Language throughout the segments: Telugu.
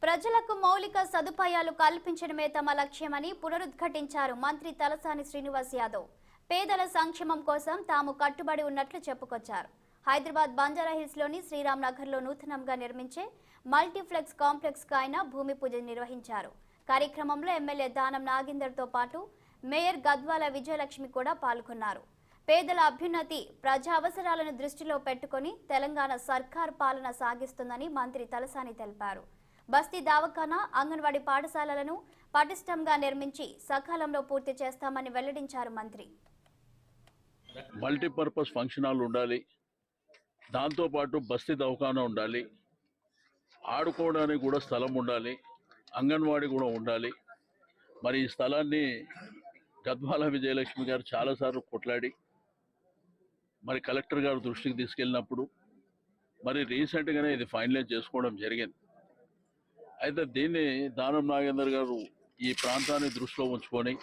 ప్రజలకు మౌలిక సదుపాయాలు కల్పించడమే తమ లక్ష్యమని పునరుద్ఘాటించారు మంత్రి తలసాని శ్రీనివాస్ యాదవ్. పేదల సంక్షేమం కోసం తాము కట్టుబడి ఉన్నట్లు చెప్పుకొచ్చారు. హైదరాబాద్ బంజారాహిల్స్ లోని శ్రీరామ్ నగర్ లో నూతనంగా నిర్మించే మల్టీప్లెక్స్ కాంప్లెక్స్ కు ఆయన భూమి పూజ నిర్వహించారు. కార్యక్రమంలో ఎమ్మెల్యే దానం నాగేందర్ తో పాటు మేయర్ గద్వాల విజయలక్ష్మి కూడా పాల్గొన్నారు. పేదల అభ్యున్నతి, ప్రజా అవసరాలను దృష్టిలో పెట్టుకుని తెలంగాణ సర్కార్ పాలన సాగిస్తుందని మంత్రి తలసాని తెలిపారు. బస్తీ దవాఖానా, అంగన్వాడీ పాఠశాలలను పటిష్టంగా నిర్మించి సకాలంలో పూర్తి చేస్తామని వెల్లడించారు మంత్రి. మల్టీపర్పస్ ఫంక్షన్ హాల్ ఉండాలి, దాంతోపాటు బస్తీ దవాఖానా ఉండాలి, ఆడుకోవడానికి కూడా స్థలం ఉండాలి, అంగన్వాడీ కూడా ఉండాలి. మరి ఈ స్థలాన్ని గద్వాల విజయలక్ష్మి గారు చాలాసార్లు కొట్లాడి మరి కలెక్టర్ గారు దృష్టికి తీసుకెళ్ళినప్పుడు మరి రీసెంట్గానే ఇది ఫైనలైజ్ చేసుకోవడం జరిగింది. అయితే దీన్ని దానం నాగేందర్ గారు ఈ ప్రాంతాన్ని దృష్టిలో ఉంచుకొని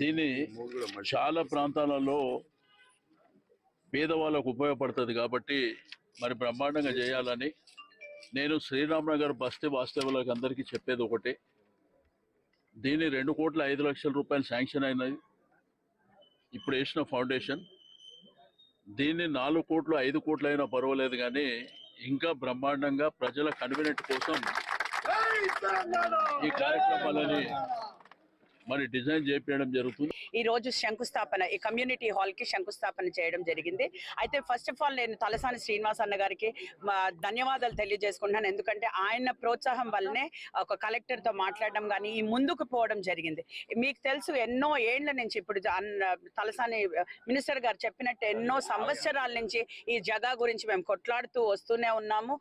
దీన్ని చాలా ప్రాంతాలలో పేదవాళ్ళకు ఉపయోగపడుతుంది కాబట్టి మరి బ్రహ్మాండంగా చేయాలని నేను శ్రీరామ్ నగర్ బస్తీ వాస్తవులకు అందరికీ చెప్పేది ఒకటే, దీన్ని 2,05,00,000 రూపాయలు శాంక్షన్ అయినది. ఇప్పుడు వేసిన ఫౌండేషన్ దీన్ని 4 కోట్లు 5 కోట్లు అయినా పర్వాలేదు, కానీ ఇంకా బ్రహ్మాండంగా ప్రజల కన్వీనియంట్ కోసం ఈ కార్యక్రమాలని మరి డిజైన్ చేయించడం జరుగుతుంది. ఈ రోజు శంకుస్థాపన, ఈ కమ్యూనిటీ హాల్ కి శంకుస్థాపన చేయడం జరిగింది. అయితే ఫస్ట్ ఆఫ్ ఆల్ నేను తలసాని శ్రీనివాస్ అన్న గారికి ధన్యవాదాలు తెలియజేసుకుంటున్నాను. ఎందుకంటే ఆయన ప్రోత్సాహం వల్లనే ఒక కలెక్టర్ తో మాట్లాడడం కానీ ఈ ముందుకు పోవడం జరిగింది. మీకు తెలుసు, ఎన్నో ఏళ్ల నుంచి ఇప్పుడు తలసాని మినిస్టర్ గారు చెప్పినట్టు ఎన్నో సంవత్సరాల నుంచి ఈ జగా గురించి మేము కొట్లాడుతూ వస్తూనే ఉన్నాము.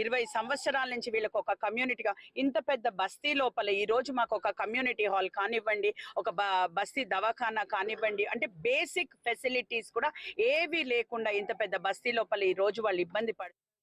20 సంవత్సరాల నుంచి వీళ్ళకి ఒక కమ్యూనిటీగా ఇంత పెద్ద బస్తీ లోపల ఈ రోజు మాకు ఒక కమ్యూనిటీ హాల్ కానివ్వండి, ఒక బస్తీ దవాఖానా కానివ్వండి, అంటే బేసిక్ ఫెసిలిటీస్ కూడా ఏవి లేకుండా ఇంత పెద్ద బస్తీ లోపల ఈ రోజు వాళ్ళు ఇబ్బంది పడుతున్నారు.